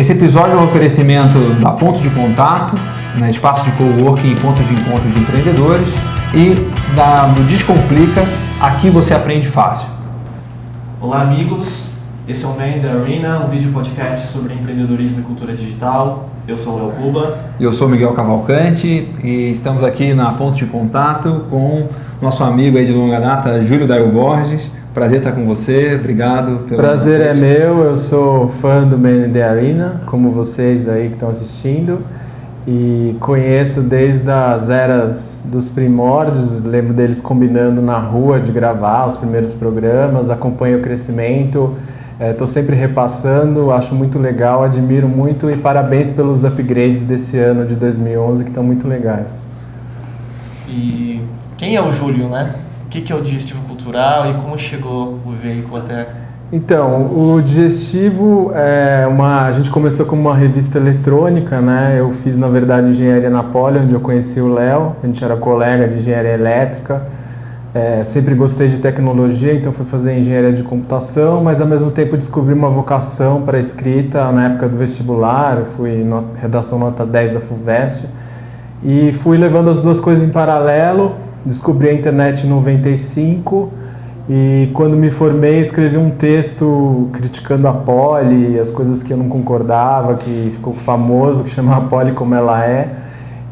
Esse episódio é um oferecimento da Ponto de Contato, né, espaço de coworking e ponto de encontro de empreendedores, e do Descomplica, aqui você aprende fácil. Olá amigos, esse é o Man the Arena, um vídeo podcast sobre empreendedorismo e cultura digital. Eu sou o Léo Cuba. E eu sou o Miguel Cavalcante e estamos aqui na Ponto de Contato com nosso amigo aí de longa data, Júlio Daio Borges. Prazer estar com você, obrigado. Prazer é meu, eu sou fã do Man the Arena, como vocês aí que estão assistindo, e conheço desde as eras dos primórdios, lembro deles combinando na rua de gravar os primeiros programas, acompanho o crescimento, estou sempre repassando, acho muito legal, admiro muito e parabéns pelos upgrades desse ano de 2011 que estão muito legais. E quem é o Júlio, né? O que é o Digestivo Cultural e como chegou o veículo até? Então, o Digestivo a gente começou como uma revista eletrônica, né? Eu fiz, na verdade, engenharia na Poli, onde eu conheci o Léo, a gente era colega de engenharia elétrica, sempre gostei de tecnologia, então fui fazer engenharia de computação, mas ao mesmo tempo descobri uma vocação para escrita na época do vestibular, eu fui redação nota 10 da FUVEST e fui levando as duas coisas em paralelo. Descobri a internet em 95 e quando me formei escrevi um texto criticando a Poli e as coisas que eu não concordava, que ficou famoso, que chama A Poli Como Ela É,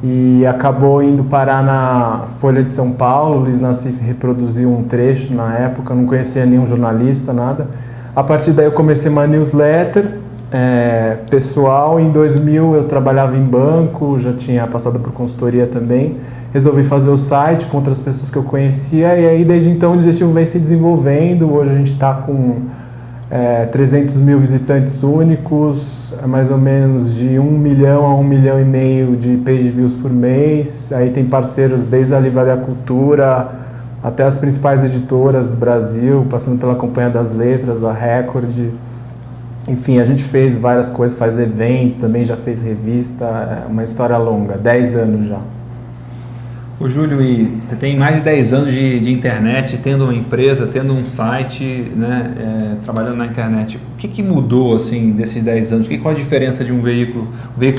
e acabou indo parar na Folha de São Paulo. Luiz Nassif reproduziu um trecho na época, não conhecia nenhum jornalista, nada. A partir daí eu comecei uma newsletter pessoal. Em 2000 eu trabalhava em banco, já tinha passado por consultoria também. Resolvi fazer o site com outras pessoas que eu conhecia e aí desde então o Digestivo vem se desenvolvendo. Hoje a gente está com 300 mil visitantes únicos, mais ou menos de 1 milhão a 1,5 milhão de page views por mês. Aí tem parceiros desde a Livraria Cultura até as principais editoras do Brasil, passando pela Companhia das Letras, a Record. Enfim, a gente fez várias coisas, faz evento, também já fez revista, uma história longa, 10 anos já. Ô Júlio, e você tem mais de 10 anos de internet, tendo uma empresa, tendo um site, né, trabalhando na internet. O que mudou assim, desses 10 anos? Qual a diferença de um veículo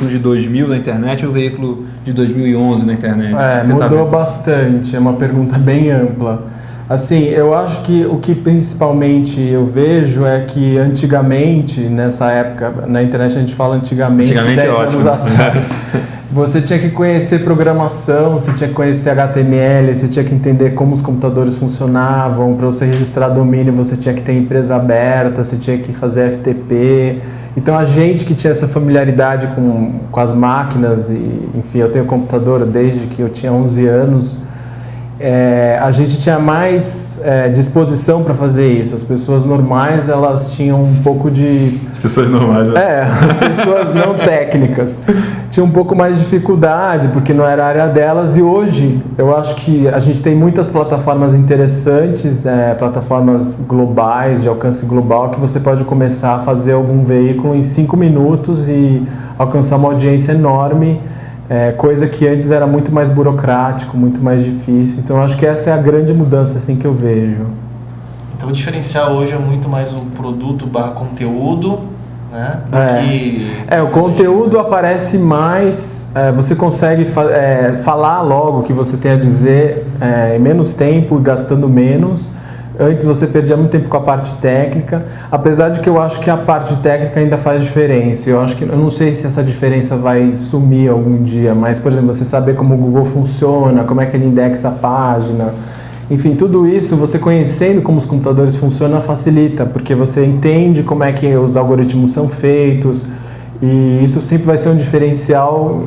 de 2000 na internet e um veículo de 2011 na internet? Mudou bastante, é uma pergunta bem ampla. Assim, eu acho que o que principalmente eu vejo é que antigamente, nessa época, na internet a gente fala antigamente 10 anos atrás, você tinha que conhecer programação, você tinha que conhecer HTML, você tinha que entender como os computadores funcionavam, para você registrar domínio você tinha que ter empresa aberta, você tinha que fazer FTP. Então a gente que tinha essa familiaridade com as máquinas, e enfim, eu tenho computador desde que eu tinha 11 anos, a gente tinha mais disposição para fazer isso. As pessoas normais, elas tinham um pouco de... As pessoas normais, né? As pessoas não técnicas tinham um pouco mais de dificuldade, porque não era a área delas. E hoje, eu acho que a gente tem muitas plataformas interessantes, plataformas globais, de alcance global, que você pode começar a fazer algum veículo em 5 minutos e alcançar uma audiência enorme. Coisa que antes era muito mais burocrático, muito mais difícil. Então, eu acho que essa é a grande mudança assim, que eu vejo. Então, o diferencial hoje é muito mais o produto / conteúdo, né? O conteúdo aparece mais, você consegue falar logo o que você tem a dizer em menos tempo, gastando menos. Antes você perdia muito tempo com a parte técnica, apesar de que eu acho que a parte técnica ainda faz diferença. Eu não sei se essa diferença vai sumir algum dia, mas, por exemplo, você saber como o Google funciona, como é que ele indexa a página, enfim, tudo isso, você conhecendo como os computadores funcionam, facilita, porque você entende como é que os algoritmos são feitos, e isso sempre vai ser um diferencial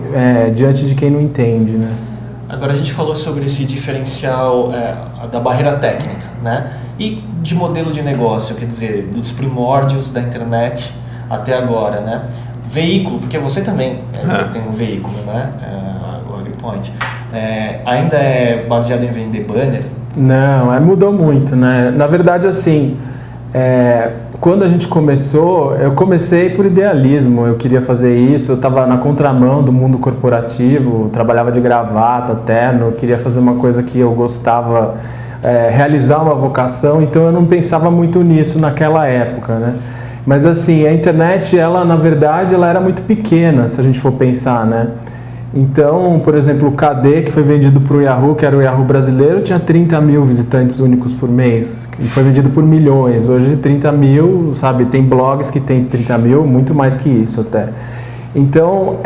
diante de quem não entende, né? Agora a gente falou sobre esse diferencial da barreira técnica, né? E de modelo de negócio, quer dizer, dos primórdios da internet até agora, né? Veículo, porque você também tem um veículo, né? O AgriPoint. Ainda é baseado em vender banner? Não, mudou muito, né? Na verdade, assim, quando a gente começou, eu comecei por idealismo, eu queria fazer isso, eu estava na contramão do mundo corporativo, trabalhava de gravata, terno, eu queria fazer uma coisa que eu gostava, realizar uma vocação, então eu não pensava muito nisso naquela época, né? Mas assim, a internet, ela na verdade, ela era muito pequena, se a gente for pensar, né? Então, por exemplo, o KD, que foi vendido para o Yahoo, que era o Yahoo brasileiro, tinha 30 mil visitantes únicos por mês. E foi vendido por milhões. Hoje 30 mil, sabe, tem blogs que tem 30 mil, muito mais que isso até. Então,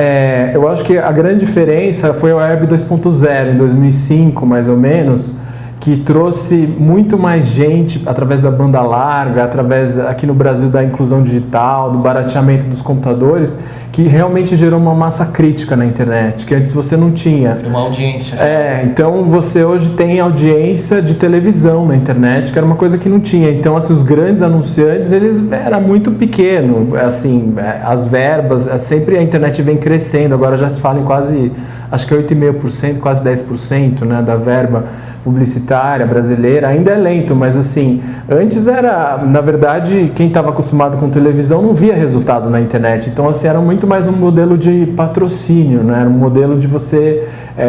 eu acho que a grande diferença foi a Web 2.0, em 2005, mais ou menos, que trouxe muito mais gente através da banda larga, através aqui no Brasil da inclusão digital, do barateamento dos computadores, que realmente gerou uma massa crítica na internet, que antes você não tinha. Uma audiência. Então você hoje tem audiência de televisão na internet, que era uma coisa que não tinha. Então, assim, os grandes anunciantes, eles era muito pequeno, assim, as verbas, sempre a internet vem crescendo, agora já se fala em quase, acho que 8,5%, quase 10%, né, da verba publicitária brasileira. Ainda é lento, mas assim, antes era, na verdade, quem estava acostumado com televisão não via resultado na internet, então assim, era muito mais um modelo de patrocínio, né? Era um modelo de você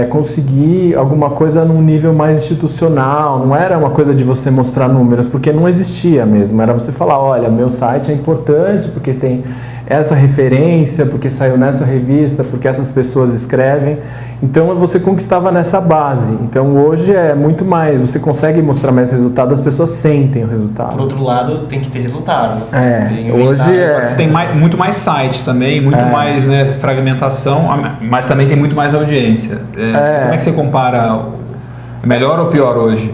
conseguir alguma coisa num nível mais institucional, não era uma coisa de você mostrar números, porque não existia mesmo, era você falar, olha, meu site é importante porque tem essa referência, porque saiu nessa revista, porque essas pessoas escrevem. Então você conquistava nessa base. Então hoje é muito mais, você consegue mostrar mais resultado, as pessoas sentem o resultado. Por outro lado, tem que ter resultado. Hoje Você tem muito mais sites também, muito mais, né, fragmentação, mas também tem muito mais audiência. Como é que você compara? Melhor ou pior hoje?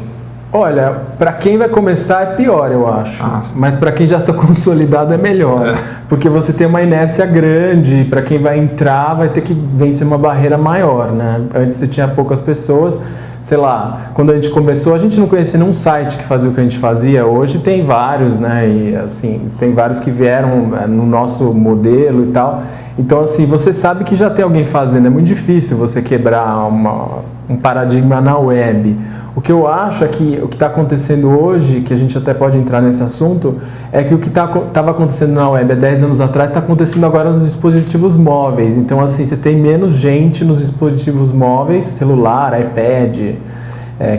Olha, para quem vai começar é pior, eu acho. Mas para quem já está consolidado é melhor. Porque você tem uma inércia grande, para quem vai entrar vai ter que vencer uma barreira maior, né? Antes você tinha poucas pessoas, sei lá, quando a gente começou a gente não conhecia nenhum site que fazia o que a gente fazia. Hoje tem vários, né? E assim, tem vários que vieram no nosso modelo e tal. Então assim, você sabe que já tem alguém fazendo, é muito difícil você quebrar um paradigma na web. O que eu acho é que o que está acontecendo hoje, que a gente até pode entrar nesse assunto, é que o que estava acontecendo na web há 10 anos atrás está acontecendo agora nos dispositivos móveis. Então assim, você tem menos gente nos dispositivos móveis, celular, iPad,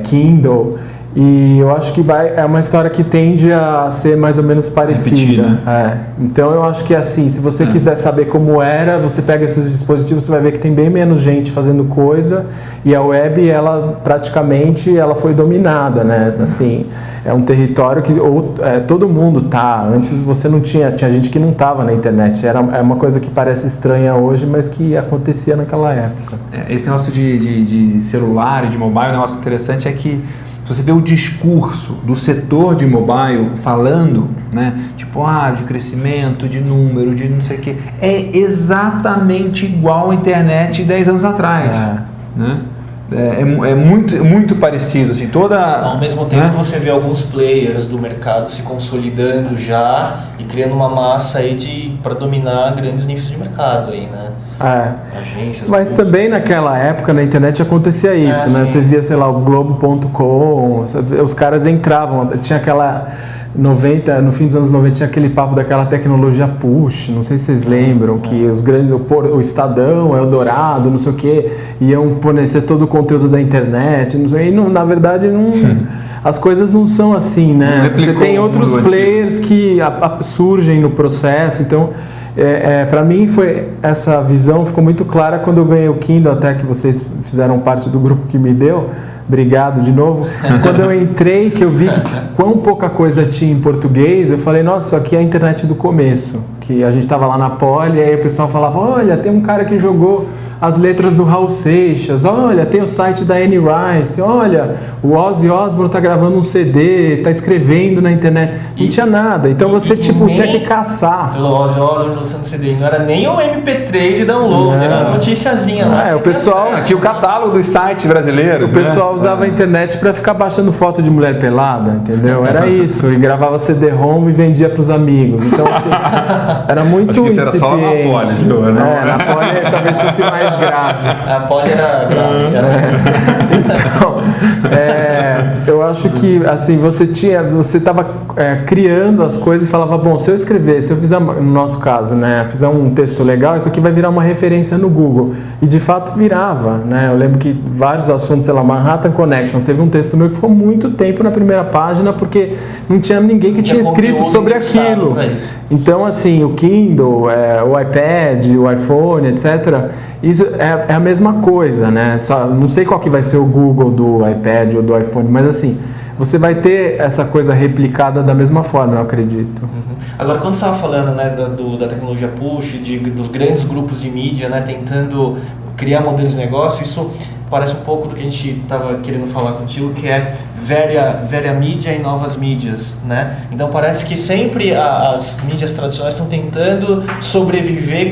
Kindle. E eu acho que é uma história que tende a ser mais ou menos parecida. Repetir, né? Então eu acho que assim, se você quiser saber como era, você pega esses dispositivos, você vai ver que tem bem menos gente fazendo coisa, e a web, ela praticamente foi dominada, né? Assim, é um território que todo mundo tá. Antes você não tinha gente que não estava na internet. É uma coisa que parece estranha hoje, mas que acontecia naquela época. Esse negócio de celular e de mobile, um negócio interessante é que se você vê o discurso do setor de mobile falando, né, tipo, de crescimento, de número, de não sei o quê, é exatamente igual à internet 10 anos atrás, né? É muito parecido, assim, Ao mesmo tempo, você vê alguns players do mercado se consolidando já e criando uma massa aí para dominar grandes níveis de mercado aí, né? Agências, mas também naquela época na internet acontecia isso, né? Você via, sei lá, o Globo.com, os caras entravam, tinha aquela 90, no fim dos anos 90 tinha aquele papo daquela tecnologia push, não sei se vocês lembram, que os grandes, o Estadão, Eldorado, não sei o que, iam fornecer todo o conteúdo da internet, não sei, e na verdade as coisas não são assim, né? Você tem outros players que surgem no processo, então para mim essa visão ficou muito clara quando eu ganhei o Kindle, até que vocês fizeram parte do grupo que me deu. Obrigado de novo. Quando eu entrei, que eu vi que quão pouca coisa tinha em português, eu falei, nossa, isso aqui é a internet do começo. Que a gente estava lá na Poli, e aí o pessoal falava, olha, tem um cara que jogou as letras do Raul Seixas, olha, tem o site da Anne Rice, olha, o Ozzy Osbourne está gravando um CD, está escrevendo na internet. Não tinha nada, então você tinha que caçar. O Ozzy Osbourne lançando CD, não era nem o MP3 de download, era uma noticiazinha lá. O pessoal tinha o catálogo dos sites brasileiros. O pessoal usava a internet para ficar baixando foto de mulher pelada, entendeu? Era isso, e gravava CD-ROM e vendia para os amigos. Então, assim, era muito incipiente. Era só na Poli, na Poli talvez fosse mais mais grave. A Poli era grave. Então, eu acho que assim, você estava criando as coisas e falava, bom, se eu fizer, no nosso caso, né, fizer um texto legal, isso aqui vai virar uma referência no Google. E de fato virava, né? Eu lembro que vários assuntos, sei lá, Manhattan Connection, teve um texto meu que ficou muito tempo na primeira página porque não tinha ninguém que tinha escrito sobre aquilo. Então, assim, o Kindle, o iPad, o iPhone, etc., isso é a mesma coisa, né? Só, não sei qual que vai ser o Google do iPad ou do iPhone, mas assim, você vai ter essa coisa replicada da mesma forma, eu acredito. Agora, quando você estava falando, né, da tecnologia push, dos grandes grupos de mídia, né, tentando criar modelos de negócio, isso parece um pouco do que a gente estava querendo falar contigo, que é velha mídia e novas mídias, né? Então parece que sempre as mídias tradicionais estão tentando sobreviver,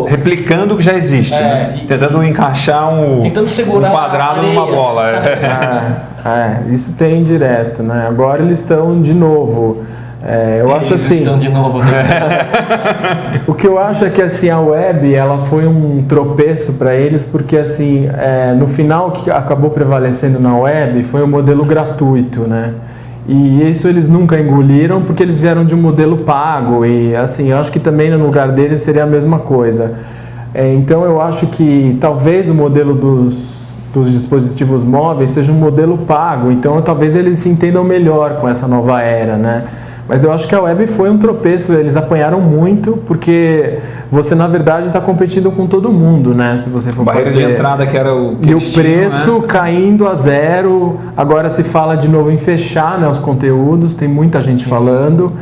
replicando o que já existe, né? Tentando encaixar tentando segurar um quadrado numa bola. Isso tem direto, né? Agora eles estão de novo. Eu acho assim. Estão de novo. O que eu acho é que assim, a web ela foi um tropeço para eles, porque assim, no final o que acabou prevalecendo na web foi o modelo gratuito, né? E isso eles nunca engoliram porque eles vieram de um modelo pago e assim, eu acho que também no lugar deles seria a mesma coisa. Então eu acho que talvez o modelo dos dispositivos móveis seja um modelo pago, então talvez eles se entendam melhor com essa nova era, né? Mas eu acho que a web foi um tropeço, eles apanharam muito, porque você na verdade está competindo com todo mundo, né? Se você for barreira de entrada que era o que e o preço, né, caindo a zero. Agora se fala de novo em fechar, né, os conteúdos, tem muita gente falando.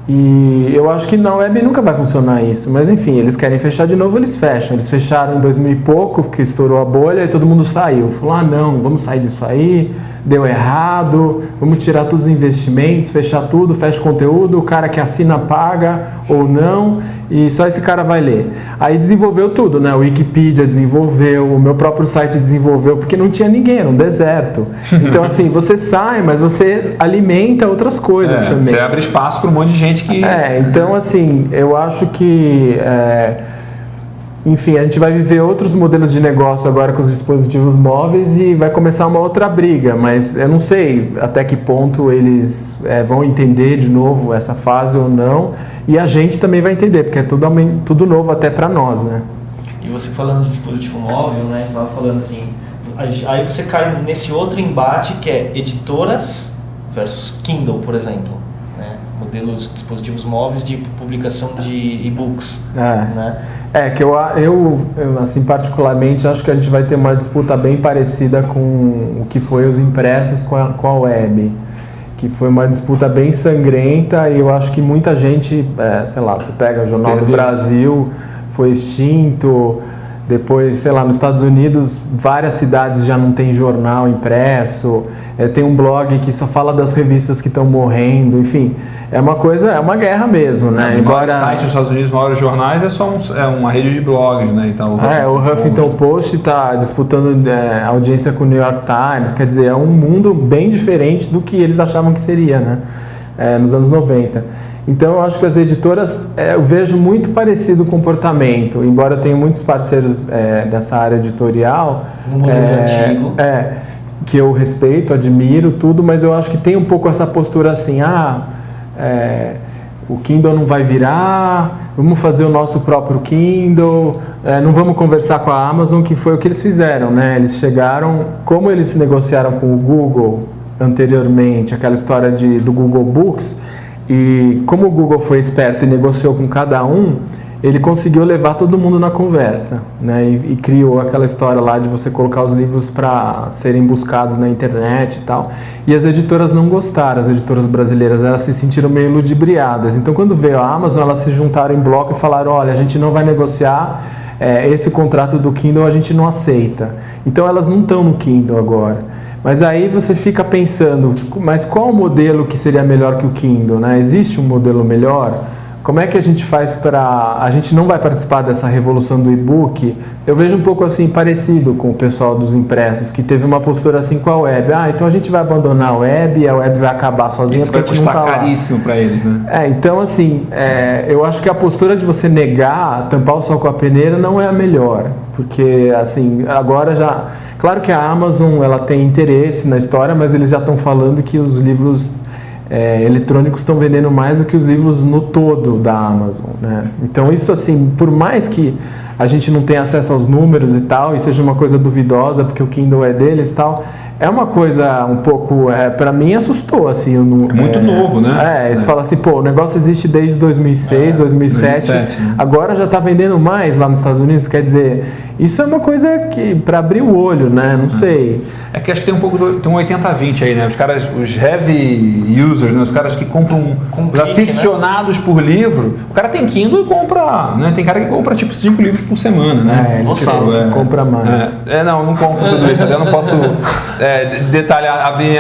E eu acho que na web nunca vai funcionar isso, mas enfim, eles querem fechar de novo, eles fecham. Eles fecharam em 2000 e pouco, porque estourou a bolha e todo mundo saiu. Falou, não, vamos sair disso aí, deu errado, vamos tirar todos os investimentos, fechar tudo, fecha o conteúdo, o cara que assina paga ou não, e só esse cara vai ler. Aí desenvolveu tudo, né? O Wikipedia desenvolveu, o meu próprio site desenvolveu, porque não tinha ninguém, era um deserto. Então assim, você sai, mas você alimenta outras coisas também. Você abre espaço para um monte de gente que... então assim, eu acho que... enfim, a gente vai viver outros modelos de negócio agora com os dispositivos móveis e vai começar uma outra briga, mas eu não sei até que ponto eles vão entender de novo essa fase ou não, e a gente também vai entender, porque é tudo novo até para nós, né? E você falando de dispositivo móvel, né, você estava falando assim, aí você cai nesse outro embate que é editoras versus Kindle, por exemplo, né? Modelos de dispositivos móveis de publicação de e-books, né? Que eu assim, particularmente, acho que a gente vai ter uma disputa bem parecida com o que foi os impressos com a web, que foi uma disputa bem sangrenta e eu acho que muita gente, sei lá, você pega o Jornal do Brasil, foi extinto, depois, sei lá, nos Estados Unidos, várias cidades já não tem jornal impresso, tem um blog que só fala das revistas que estão morrendo, enfim, é uma guerra mesmo, né? O maior site dos Estados Unidos, os maiores jornais, é só uma rede de blogs, né? Então, o Huffington Post está disputando audiência com o New York Times, quer dizer, é um mundo bem diferente do que eles achavam que seria, né? Nos anos 90. Então eu acho que as editoras, eu vejo muito parecido o comportamento, embora eu tenha muitos parceiros dessa área editorial, no modelo antigo, que eu respeito, admiro, tudo, mas eu acho que tem um pouco essa postura assim, o Kindle não vai virar, vamos fazer o nosso próprio Kindle, não vamos conversar com a Amazon, que foi o que eles fizeram, né? Eles chegaram, como eles se negociaram com o Google anteriormente, aquela história do Google Books, e como o Google foi esperto e negociou com cada um, ele conseguiu levar todo mundo na conversa, né? E criou aquela história lá de você colocar os livros para serem buscados na internet e tal. E as editoras não gostaram, as editoras brasileiras, elas se sentiram meio ludibriadas. Então quando veio a Amazon, elas se juntaram em bloco e falaram, olha, a gente não vai negociar esse contrato do Kindle, a gente não aceita. Então elas não estão no Kindle agora. Mas aí você fica pensando, mas qual o modelo que seria melhor que o Kindle, né? Existe um modelo melhor? como é que a gente faz para... A gente não vai participar dessa revolução do e-book. Eu vejo um pouco assim parecido com o pessoal dos impressos, que teve uma postura assim com a web. Então a gente vai abandonar a web e a web vai acabar sozinha. Isso vai porque a gente custar não tá lá. caríssimo para eles, né? Então assim, eu acho que a postura de você negar, tampar o sol com a peneira não é a melhor. Porque assim, agora já... Claro que a Amazon ela tem interesse na história, mas eles já estão falando que os livros eletrônicos estão vendendo mais do que os livros no todo da Amazon, né? Então isso assim, por mais que a gente não tenha acesso aos números e tal, e seja uma coisa duvidosa, porque o Kindle é deles e tal, é uma coisa um pouco, para mim assustou, assim. É muito novo, né? Eles falam assim, pô, o negócio existe desde 2006, 2007, né? Agora já está vendendo mais lá nos Estados Unidos, quer dizer, isso é uma coisa que, para abrir o olho, né? Não sei. É que acho que tem um pouco, tem um 80-20 aí, né? Os caras, os heavy users, né? Os caras que compram, os aficionados, né, por livro, o cara tem Kindle e compra, né? Tem cara que compra tipo 5 livros por semana, né? Compra mais. Não compro tudo isso, eu não posso... detalhar, abrir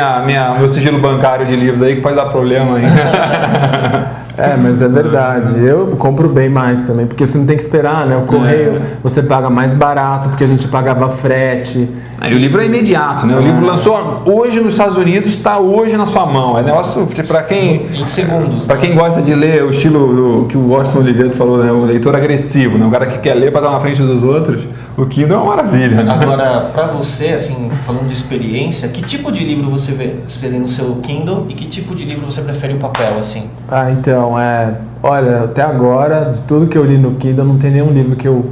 meu sigilo bancário de livros aí que pode dar problema aí. Mas é verdade. Eu compro bem mais também, porque você não tem que esperar, né? O correio você paga mais barato, porque a gente pagava frete. E o livro é imediato, né? O livro lançou hoje nos Estados Unidos, está hoje na sua mão. É negócio para quem... Em segundos. Para quem gosta de ler o estilo que o Washington Oliveto falou, né? O leitor agressivo, né? O cara que quer ler para estar na frente dos outros. O Kindle é uma maravilha, né? Agora, para você, assim, falando de experiência, que tipo de livro você lê no seu Kindle e que tipo de livro você prefere o papel, assim? Então, olha, até agora, de tudo que eu li no Kindle, não tem nenhum livro que eu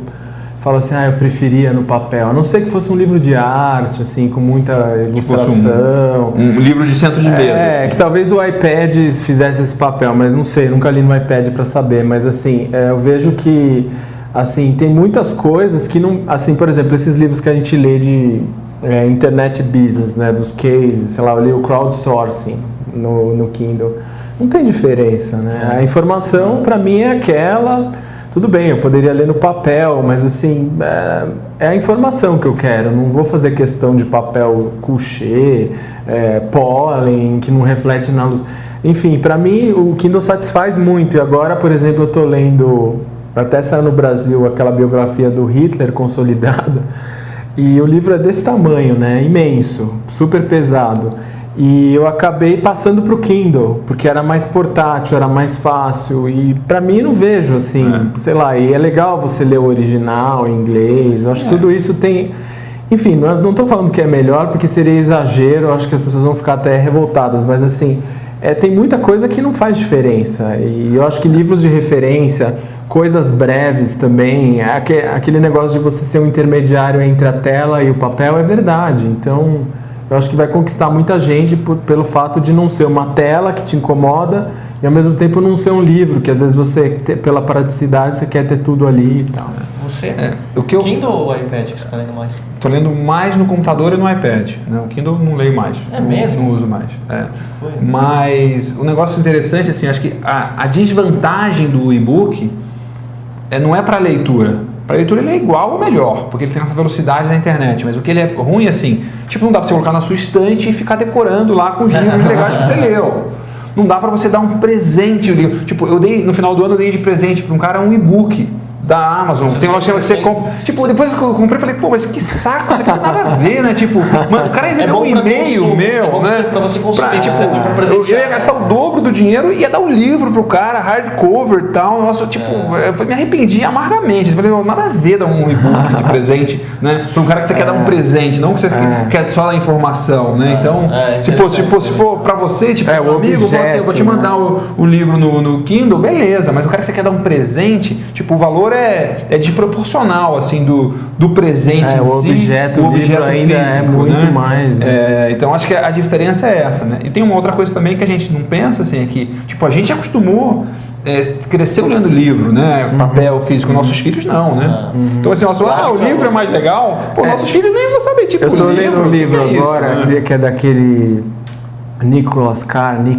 falo assim, eu preferia no papel. A não ser que fosse um livro de arte, assim, com muita ilustração. Um livro de centro de mesa. Assim. Que talvez o iPad fizesse esse papel, mas não sei, nunca li no iPad para saber. Mas assim, eu vejo que assim, tem muitas coisas que não... Assim, por exemplo, esses livros que a gente lê de internet business, né, dos cases, sei lá, eu li o crowdsourcing no Kindle. Não tem diferença, né? A informação, para mim, é aquela... Tudo bem, eu poderia ler no papel, mas assim, é a informação que eu quero. Não vou fazer questão de papel couché, pólen, que não reflete na luz. Enfim, para mim, o Kindle satisfaz muito. E agora, por exemplo, eu estou lendo... Até saiu no Brasil aquela biografia do Hitler consolidada. E o livro é desse tamanho, né? Imenso, super pesado. E eu acabei passando para o Kindle, porque era mais portátil, era mais fácil. E para mim não vejo assim, sei lá, e é legal você ler o original em inglês. Eu acho que tudo isso tem... Enfim, não estou falando que é melhor, porque seria exagero, eu acho que as pessoas vão ficar até revoltadas, mas assim, tem muita coisa que não faz diferença. E eu acho que livros de referência, coisas breves também, aquele negócio de você ser um intermediário entre a tela e o papel é verdade. Então... eu acho que vai conquistar muita gente pelo fato de não ser uma tela que te incomoda e ao mesmo tempo não ser um livro, que às vezes você, pela praticidade, você quer ter tudo ali e tal. Você? Kindle ou iPad que você está lendo mais? Estou lendo mais no computador e no iPad. Né? O Kindle não leio mais. Mesmo? Não uso mais. Mas o negócio interessante, assim, acho que a desvantagem do e-book não é para a leitura. Para a leitura ele é igual ou melhor, porque ele tem essa velocidade na internet, mas o que ele é ruim assim, tipo, não dá para você colocar na sua estante e ficar decorando lá com os livros legais que você leu. Não dá para você dar um presente, tipo, no final do ano eu dei de presente para um cara um e-book da Amazon, tem uma loja que você compra. Tipo, depois que eu comprei, eu falei, pô, mas que saco, isso aqui não tem nada a ver, né? Tipo, mano, o cara recebeu um e-mail meu, né? Pra você consumir, eu ia gastar o dobro do dinheiro e ia dar o livro pro cara, hardcover e tal. Nossa, tipo, eu me arrependi amargamente. Eu falei, nada a ver dar um e-book de presente, né? Pra um cara que você quer dar um presente, não que você quer só dar informação, né? Então, se for pra você, tipo, um amigo, eu vou te mandar o livro no Kindle, beleza, mas o cara que você quer dar um presente, tipo, o valor é desproporcional, assim, do presente em si. O objeto ainda físico, é muito, né? Mais. Né? Então, acho que a diferença é essa, né? E tem uma outra coisa também que a gente não pensa, assim, é que, tipo, a gente acostumou, cresceu lendo livro, né? Papel físico, nossos filhos não, né? Então, assim, o livro é mais legal, nossos filhos nem vão saber, tipo, eu tô lendo um livro agora, que é daquele... Nick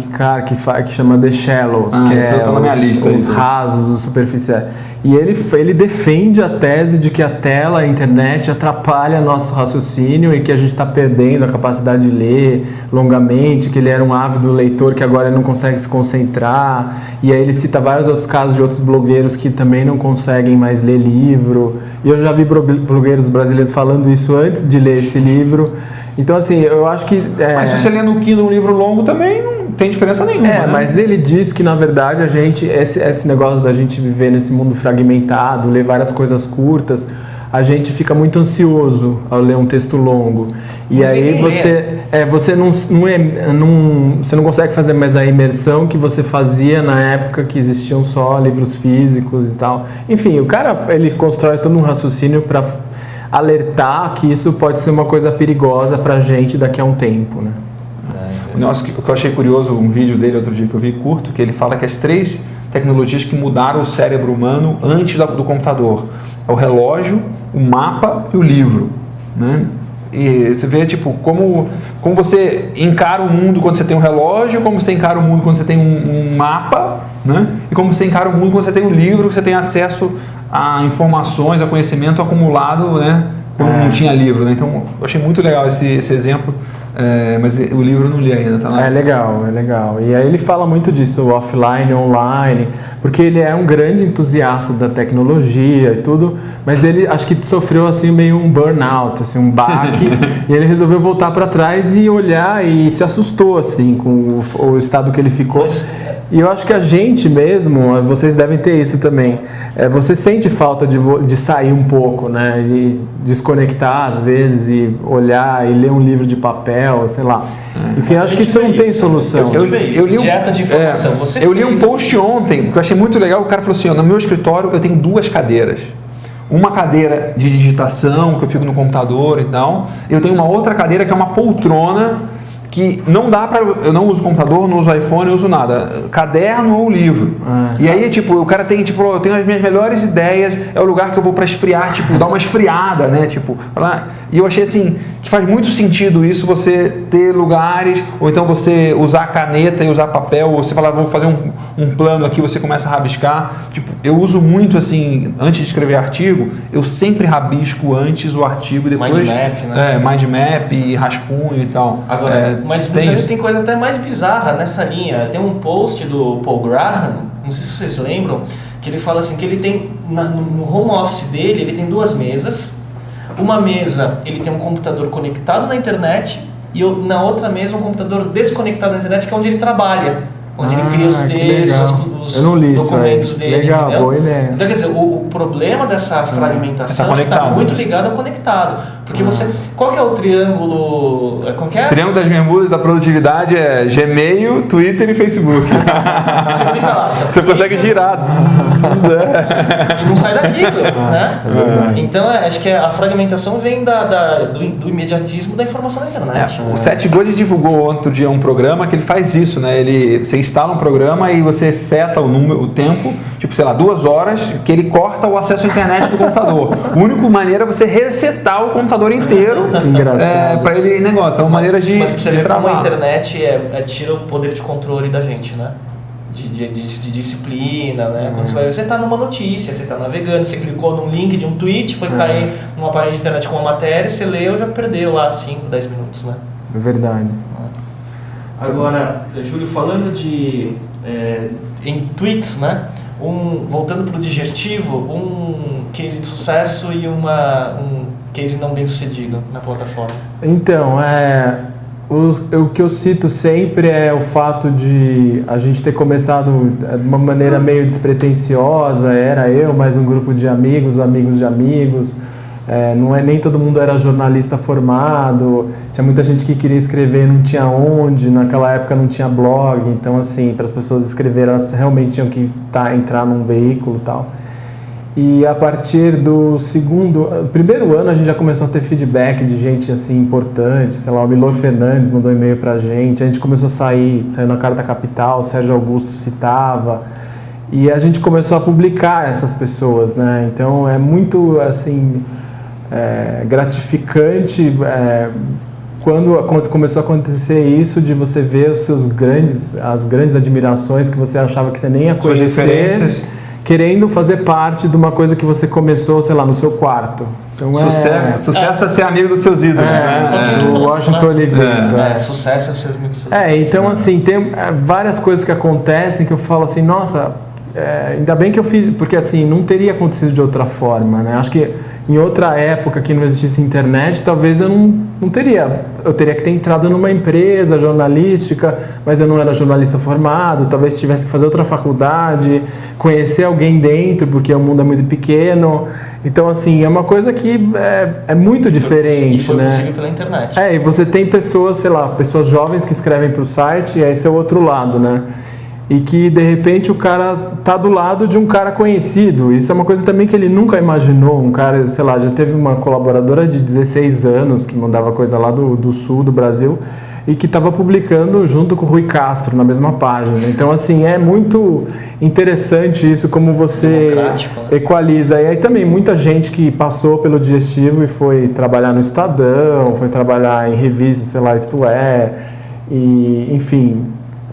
Carr, que chama The Shallows, que tá na minha lista, os rasos, os superficiais. E ele defende a tese de que a tela, a internet, atrapalha nosso raciocínio e que a gente está perdendo a capacidade de ler longamente, que ele era um ávido leitor que agora não consegue se concentrar. E aí ele cita vários outros casos de outros blogueiros que também não conseguem mais ler livro. E eu já vi blogueiros brasileiros falando isso antes de ler esse livro. Então, assim, eu acho que... Mas se você lê no Kindle um livro longo também não tem diferença nenhuma, né? Mas ele diz que, na verdade, esse negócio da gente viver nesse mundo fragmentado, ler várias coisas curtas, a gente fica muito ansioso ao ler um texto longo. E aí você não consegue fazer mais a imersão que você fazia na época que existiam só livros físicos e tal. Enfim, o cara, ele constrói todo um raciocínio para alertar que isso pode ser uma coisa perigosa pra gente daqui a um tempo, né? Nossa, o que eu achei curioso, um vídeo dele outro dia que eu vi curto, que ele fala que as 3 tecnologias que mudaram o cérebro humano antes do computador é o relógio, o mapa e o livro, né? E você vê, tipo, como você encara o mundo quando você tem um relógio, como você encara o mundo quando você tem um mapa, né? E como você encara o mundo quando você tem um livro, que você tem acesso a informações, a conhecimento acumulado, né? Quando não tinha livro, né? Então, eu achei muito legal esse exemplo, mas o livro eu não li ainda, tá lá? É legal. E aí ele fala muito disso, offline, online, porque ele é um grande entusiasta da tecnologia e tudo, mas ele acho que sofreu assim meio um burnout, assim, um baque, e ele resolveu voltar para trás e olhar e se assustou assim com o estado que ele ficou. E eu acho que a gente mesmo, vocês devem ter isso também, você sente falta de sair um pouco, né, e desconectar às vezes e olhar e ler um livro de papel, sei lá. Enfim, acho que isso não tem solução. Eu li dieta de informação. Eu li um post ontem, que eu achei muito legal, o cara falou assim, no meu escritório eu tenho 2 cadeiras. Uma cadeira de digitação, que eu fico no computador e tal, e eu tenho uma outra cadeira que é uma poltrona, que não dá pra... Eu não uso computador, não uso iPhone, não uso nada. Caderno ou livro. E aí, tipo, o cara tem, tipo, eu tenho as minhas melhores ideias, é o lugar que eu vou pra esfriar, tipo, dar uma esfriada, né? Tipo, falar... E eu achei, assim, que faz muito sentido isso, você ter lugares, ou então você usar caneta e usar papel, ou você falar, vou fazer um plano aqui, você começa a rabiscar. Tipo, eu uso muito, assim, antes de escrever artigo, eu sempre rabisco antes o artigo e depois... Mind map, né? Mind map, rascunho e tal. Agora, mas tem coisa até mais bizarra nessa linha. Tem um post do Paul Graham, não sei se vocês lembram, que ele fala assim, que ele tem, no home office dele, ele tem 2 mesas. Uma mesa, ele tem um computador conectado na internet e na outra mesa um computador desconectado da internet, que é onde ele trabalha, onde ele cria os textos, os documentos dele. Legal, entendeu? boa ideia. Então, quer dizer, o problema dessa fragmentação está muito ligado ao conectado. Porque qual que é o triângulo? Qual que é? O triângulo das bermudas da produtividade é Gmail, Twitter e Facebook. Você fica lá. Você consegue girar. E não sai daquilo, né? Então, acho que a fragmentação vem do imediatismo da informação na internet. O Seth Godin divulgou outro dia um programa que ele faz isso, né? Você instala um programa e você seta o tempo, tipo, sei lá, 2 horas, que ele corta o acesso à internet do computador. A única maneira é você resetar o computador inteiro para ele negócio. É uma maneira de... Mas pra você ver como a internet tira o poder de controle da gente, né? De disciplina, né? Quando você tá numa notícia, você tá navegando, você clicou num link de um tweet, foi cair numa página de internet com uma matéria, você leu, já perdeu lá 5, 10 minutos, né? É verdade. Agora, Júlio, falando em tweets, né? Voltando para o digestivo, um case de sucesso e um case não bem sucedido na plataforma. Então, o que eu cito sempre é o fato de a gente ter começado de uma maneira meio despretensiosa, era eu, mais um grupo de amigos de amigos. Nem todo mundo era jornalista formado, tinha muita gente que queria escrever, não tinha onde, naquela época não tinha blog, então assim, para as pessoas escreverem, elas realmente tinham que entrar num veículo e tal. E a partir do primeiro ano a gente já começou a ter feedback de gente assim importante, sei lá, o Milor Fernandes mandou e-mail pra gente, a gente começou a saiu na Carta Capital, o Sérgio Augusto citava, e a gente começou a publicar essas pessoas, né? Então é muito assim... gratificante quando começou a acontecer isso, de você ver as grandes admirações que você achava que você nem ia conhecer, querendo fazer parte de uma coisa que você começou, sei lá, no seu quarto. Então, sucesso é ser amigo dos seus ídolos, né? O Washington Oliveira. Sucesso é ser amigo dos seus ídolos. Então assim, tem várias coisas que acontecem que eu falo assim, nossa, ainda bem que eu fiz, porque assim, não teria acontecido de outra forma, né? Acho que em outra época que não existisse internet, talvez eu não teria. Eu teria que ter entrado numa empresa jornalística, mas eu não era jornalista formado, talvez tivesse que fazer outra faculdade, conhecer alguém dentro, porque o mundo é muito pequeno. Então, assim, é uma coisa que é muito diferente, e foi né? possível pela internet. E você tem pessoas, sei lá, pessoas jovens que escrevem para o site, e esse é o outro lado, né? E que de repente o cara tá do lado de um cara conhecido. Isso é uma coisa também que ele nunca imaginou. Um cara, sei lá, já teve uma colaboradora de 16 anos que mandava coisa lá do sul do Brasil e que estava publicando junto com o Rui Castro na mesma página. Então, assim, é muito interessante isso, como você equaliza. E aí também muita gente que passou pelo Digestivo e foi trabalhar no Estadão, foi trabalhar em revistas, sei lá, Isto É, e enfim.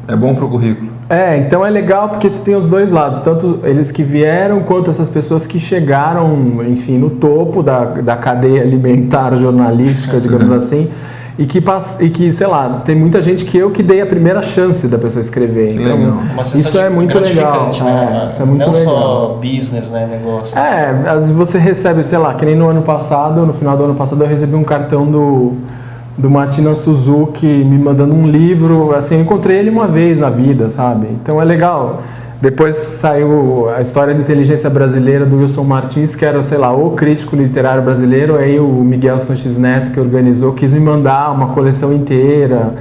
É bom para o currículo. Então é legal porque você tem os dois lados, tanto eles que vieram quanto essas pessoas que chegaram, enfim, no topo da cadeia alimentar jornalística, digamos assim, e que, sei lá, tem muita gente que dei a primeira chance da pessoa escrever. Então, isso é muito legal. Né? Isso é muito não legal. Só business, né, negócio. Às vezes você recebe, sei lá, que nem no final do ano passado eu recebi um cartão do Matina Suzuki me mandando um livro, assim, eu encontrei ele uma vez na vida, sabe? Então é legal. Depois saiu a história da inteligência brasileira do Wilson Martins, que era, sei lá, o crítico literário brasileiro, aí o Miguel Sanches Neto, que organizou, quis me mandar uma coleção inteira.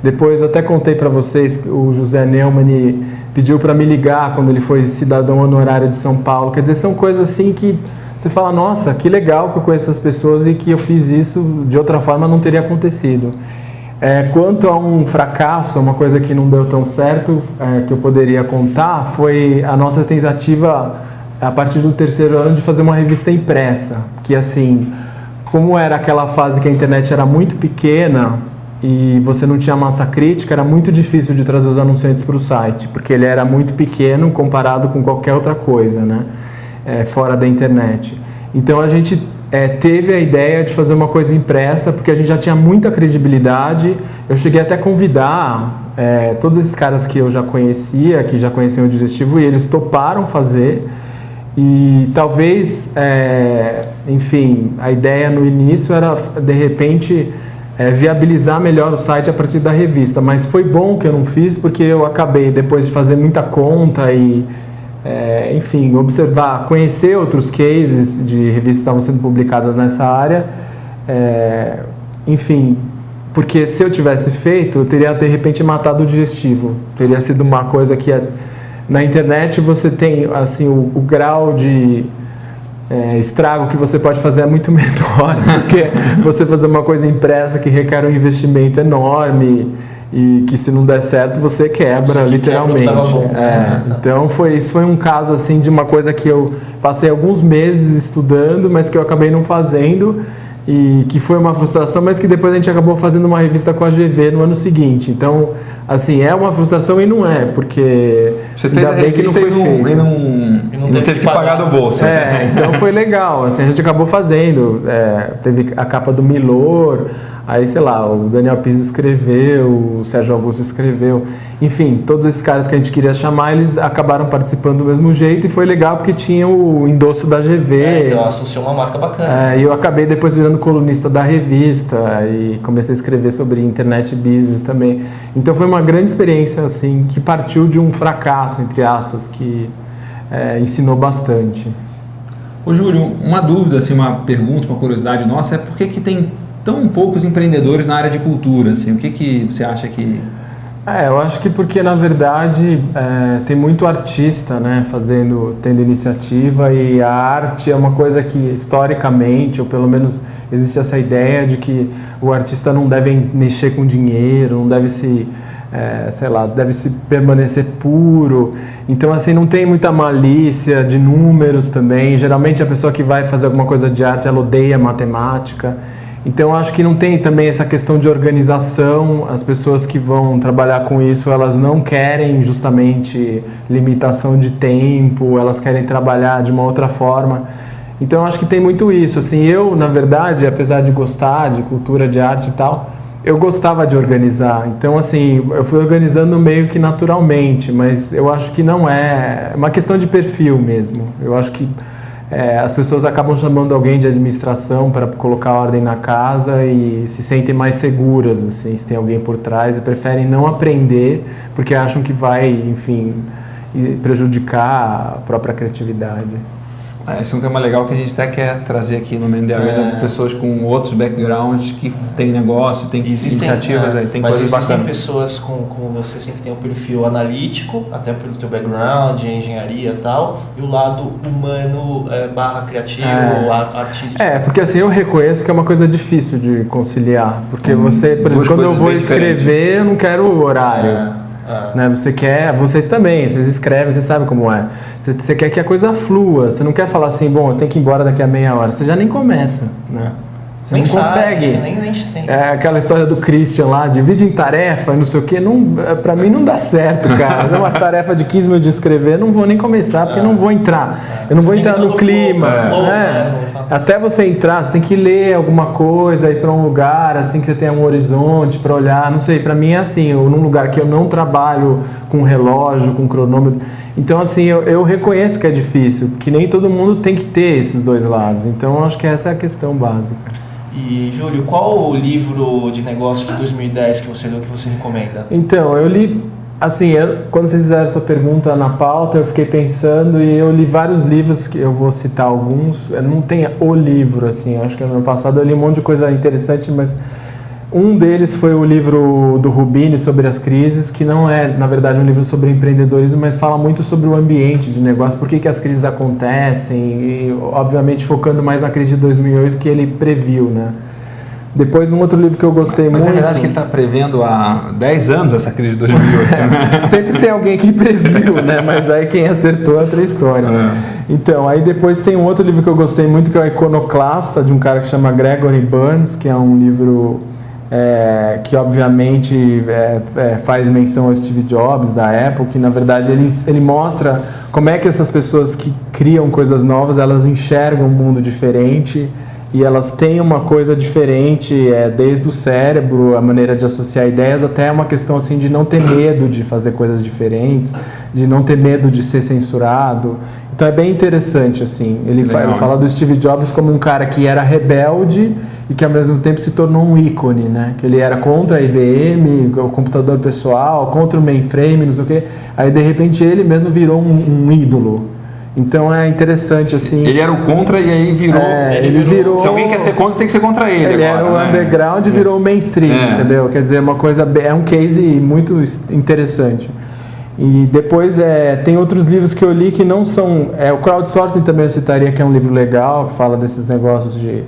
Depois eu até contei para vocês que o José Neumann pediu para me ligar quando ele foi cidadão honorário de São Paulo. Quer dizer, são coisas assim que você fala, nossa, que legal que eu conheço as pessoas e que eu fiz isso, de outra forma não teria acontecido. Quanto a um fracasso, uma coisa que não deu tão certo, que eu poderia contar, foi a nossa tentativa, a partir do 3º ano, de fazer uma revista impressa. Que assim, como era aquela fase que a internet era muito pequena e você não tinha massa crítica, era muito difícil de trazer os anunciantes para o site, porque ele era muito pequeno comparado com qualquer outra coisa, né? Fora da internet. Então a gente teve a ideia de fazer uma coisa impressa, porque a gente já tinha muita credibilidade. Eu cheguei até a convidar todos esses caras que eu já conhecia, que já conheciam o Digestivo, e eles toparam fazer. E talvez, enfim, a ideia no início era, de repente, viabilizar melhor o site a partir da revista. Mas foi bom que eu não fiz, porque eu acabei, depois de fazer muita conta e enfim, observar, conhecer outros cases de revistas que estavam sendo publicadas nessa área, enfim, porque se eu tivesse feito, eu teria de repente matado o Digestivo, teria sido uma coisa que na internet você tem assim o grau de estrago que você pode fazer é muito menor, porque você fazer uma coisa impressa que requer um investimento enorme e que se não der certo você quebra, literalmente. Então isso foi um caso assim de uma coisa que eu passei alguns meses estudando, mas que eu acabei não fazendo e que foi uma frustração, mas que depois a gente acabou fazendo uma revista com a GV no ano seguinte. Então, assim, é uma frustração e não é, porque você fez a revista e não teve que pagar do bolso. Então foi legal, assim, a gente acabou fazendo, teve a capa do Milor. Aí, sei lá, o Daniel Pizzi escreveu, o Sérgio Augusto escreveu. Enfim, todos esses caras que a gente queria chamar, eles acabaram participando do mesmo jeito. E foi legal porque tinha o endosso da GV. Então associou uma marca bacana. E eu acabei depois virando colunista da revista. E comecei a escrever sobre internet business também. Então foi uma grande experiência, assim, que partiu de um fracasso, entre aspas, que ensinou bastante. Ô Júlio, uma dúvida, assim, uma pergunta, uma curiosidade nossa, é por que tem tão poucos empreendedores na área de cultura, assim? O que você acha que... Eu acho que porque, na verdade, tem muito artista, né, tendo iniciativa, e a arte é uma coisa que, historicamente, ou pelo menos existe essa ideia de que o artista não deve mexer com dinheiro, não deve se, deve se permanecer puro. Então, assim, não tem muita malícia de números também. Geralmente, a pessoa que vai fazer alguma coisa de arte, ela odeia matemática. Então eu acho que não tem também essa questão de organização, as pessoas que vão trabalhar com isso, elas não querem justamente limitação de tempo, elas querem trabalhar de uma outra forma. Então eu acho que tem muito isso, assim, eu na verdade, apesar de gostar de cultura, de arte e tal, eu gostava de organizar, então assim, eu fui organizando meio que naturalmente, mas eu acho que não é uma questão de perfil mesmo, eu acho que as pessoas acabam chamando alguém de administração para colocar ordem na casa e se sentem mais seguras, assim, se tem alguém por trás, e preferem não aprender porque acham que vai, enfim, prejudicar a própria criatividade. Esse é um tema legal que a gente até quer trazer aqui no Mendeley, pessoas com outros backgrounds que têm negócio, têm iniciativas, tem mas coisas bacanas. Existem pessoas como você assim, que tem um perfil analítico, até pelo seu background, de engenharia e tal, e o lado humano / criativo, artístico. Porque assim, eu reconheço que é uma coisa difícil de conciliar, porque você, por exemplo, quando eu vou escrever, eu não quero o horário. Né? Vocês também, vocês escrevem, vocês sabem como é. Você quer que a coisa flua, você não quer falar assim, bom, eu tenho que ir embora daqui a meia hora, você já nem começa, né? Você nem consegue. Nem Aquela história do Christian lá, divide em tarefa, não sei o que, pra mim não dá certo, cara. Uma tarefa de 15 minutos de escrever, não vou nem começar, porque eu não vou entrar. Eu não vou entrar no clima. Até você entrar, você tem que ler alguma coisa, ir para um lugar assim que você tenha um horizonte para olhar, não sei, para mim é assim, num lugar que eu não trabalho com relógio, com cronômetro. Então assim, eu reconheço que é difícil, que nem todo mundo tem que ter esses dois lados. Então eu acho que essa é a questão básica. E, Júlio, qual o livro de negócio de 2010 que você leu que você recomenda? Então, eu li, assim, quando vocês fizeram essa pergunta na pauta, eu fiquei pensando e eu li vários livros, que eu vou citar alguns, não tem o livro, assim, acho que no ano passado eu li um monte de coisa interessante, mas um deles foi o livro do Rubini sobre as crises, que não é, na verdade, um livro sobre empreendedorismo, mas fala muito sobre o ambiente de negócio, por que as crises acontecem, e obviamente focando mais na crise de 2008 que ele previu, né? Depois, um outro livro que eu gostei muito... Mas é verdade que ele está prevendo há 10 anos essa crise de 2008, né? Sempre tem alguém que previu, né? Mas aí quem acertou é outra história. Então, aí depois tem um outro livro que eu gostei muito, que é o Iconoclasta, de um cara que chama Gregory Burns, que é um livro... que obviamente faz menção ao Steve Jobs da Apple, que na verdade ele mostra como é que essas pessoas que criam coisas novas, elas enxergam um mundo diferente e elas têm uma coisa diferente, desde o cérebro, a maneira de associar ideias, até uma questão assim de não ter medo de fazer coisas diferentes, de não ter medo de ser censurado. Então é bem interessante, assim. Ele fala do Steve Jobs como um cara que era rebelde e que ao mesmo tempo se tornou um ícone, né? Que ele era contra a IBM, o computador pessoal, contra o mainframe, não sei o quê. Aí de repente ele mesmo virou um ídolo. Então é interessante, assim. Ele era o contra e aí virou. Ele virou. Se alguém quer ser contra, tem que ser contra ele. Ele agora, era o underground e virou o mainstream, entendeu? Quer dizer, é um case muito interessante. E depois tem outros livros que eu li que não são... o Crowdsourcing também eu citaria, que é um livro legal, que fala desses negócios de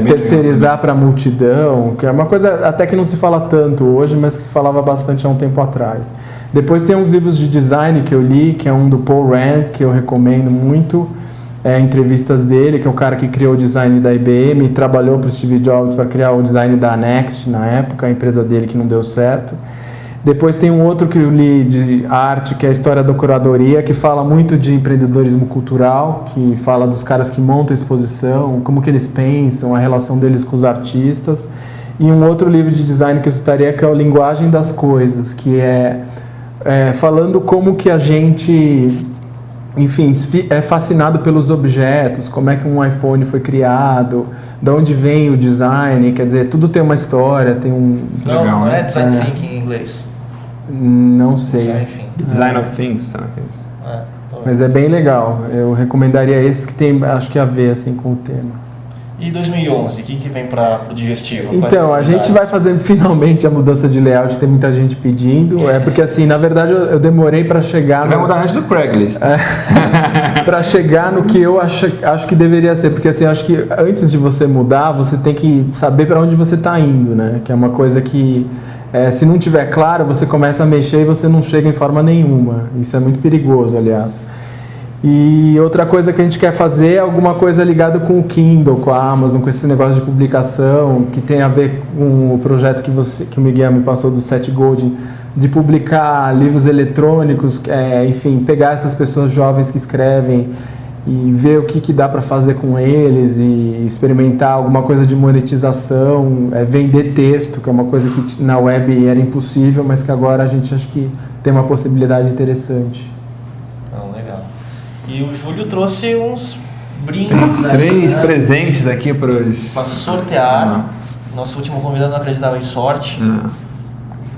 terceirizar para a multidão, que é uma coisa até que não se fala tanto hoje, mas que se falava bastante há um tempo atrás. Depois tem uns livros de design que eu li, que é um do Paul Rand, que eu recomendo muito, entrevistas dele, que é o cara que criou o design da IBM e trabalhou para o Steve Jobs para criar o design da Next na época, a empresa dele que não deu certo. Depois tem um outro que eu li de arte, que é a História da Curadoria, que fala muito de empreendedorismo cultural, que fala dos caras que montam a exposição, como que eles pensam, a relação deles com os artistas. E um outro livro de design que eu citaria, que é o Linguagem das Coisas, que é falando como que a gente, enfim, é fascinado pelos objetos, como é que um iPhone foi criado, de onde vem o design, quer dizer, tudo tem uma história, tem um... Não é design thinking em inglês. Não sei. Design of Things, sabe? Mas é bem legal. Eu recomendaria esses que tem, acho que a ver assim com o tema. E 2011, o que vem para o digestivo? Então, a gente vai fazer finalmente a mudança de layout, tem muita gente pedindo. Porque assim, na verdade eu demorei para chegar... Você vai mudar antes do Craigslist. Para chegar no que eu acho que deveria ser. Porque assim, acho que antes de você mudar, você tem que saber para onde você está indo, né? Que é uma coisa que... se não tiver claro, você começa a mexer e você não chega em forma nenhuma. Isso é muito perigoso, aliás. E outra coisa que a gente quer fazer é alguma coisa ligada com o Kindle, com a Amazon, com esse negócio de publicação, que tem a ver com o projeto que o Miguel me passou do Seth Godin, de publicar livros eletrônicos, enfim, pegar essas pessoas jovens que escrevem e ver o que dá para fazer com eles e experimentar alguma coisa de monetização, vender texto, que é uma coisa que na web era impossível, mas que agora a gente acha que tem uma possibilidade interessante. Legal. E o Júlio trouxe uns brindes aí, 3 presentes aqui para sortear. Nosso último convidado não acreditava em sorte.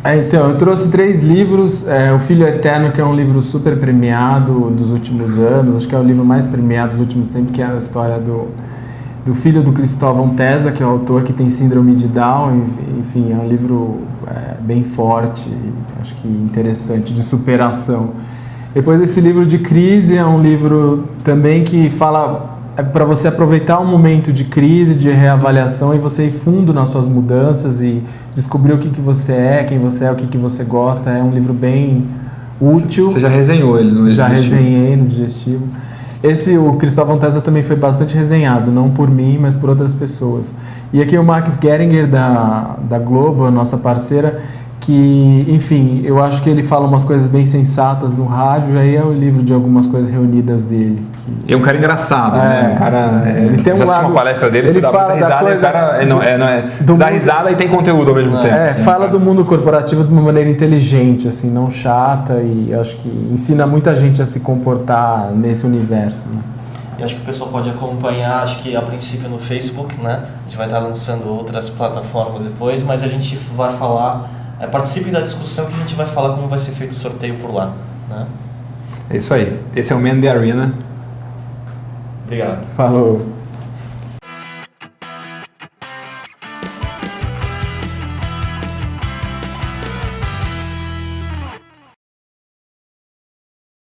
Então, eu trouxe 3 livros. O Filho Eterno, que é um livro super premiado dos últimos anos, acho que é o livro mais premiado dos últimos tempos, que é a história do filho do Cristóvão Tesa, que é o autor que tem síndrome de Down. Enfim, é um livro bem forte, acho que interessante, de superação. Depois, esse livro de crise é um livro também que fala para você aproveitar um momento de crise, de reavaliação e você ir fundo nas suas mudanças e descobrir o que você é, quem você é, o que você gosta. É um livro bem útil. Você já resenhou ele no Digestivo? Já resenhei no Digestivo. O Cristóvão Tesa também foi bastante resenhado, não por mim, mas por outras pessoas. E aqui o Max Geringer, da Globo, a nossa parceira, que, enfim, eu acho que ele fala umas coisas bem sensatas no rádio, aí é o livro de algumas coisas reunidas dele. E é um cara engraçado, né? Um cara, ele tem já assisti uma palestra dele, você dá muita risada, e o cara você dá risada e tem conteúdo ao mesmo tempo. Assim, fala do mundo corporativo de uma maneira inteligente, assim, não chata, e acho que ensina muita gente a se comportar nesse universo, né? E acho que o pessoal pode acompanhar, acho que a princípio no Facebook, né? A gente vai estar lançando outras plataformas depois, mas a gente vai falar... participe da discussão que a gente vai falar como vai ser feito o sorteio por lá, né? É isso aí. Esse é o Man the Arena. Obrigado. Falou.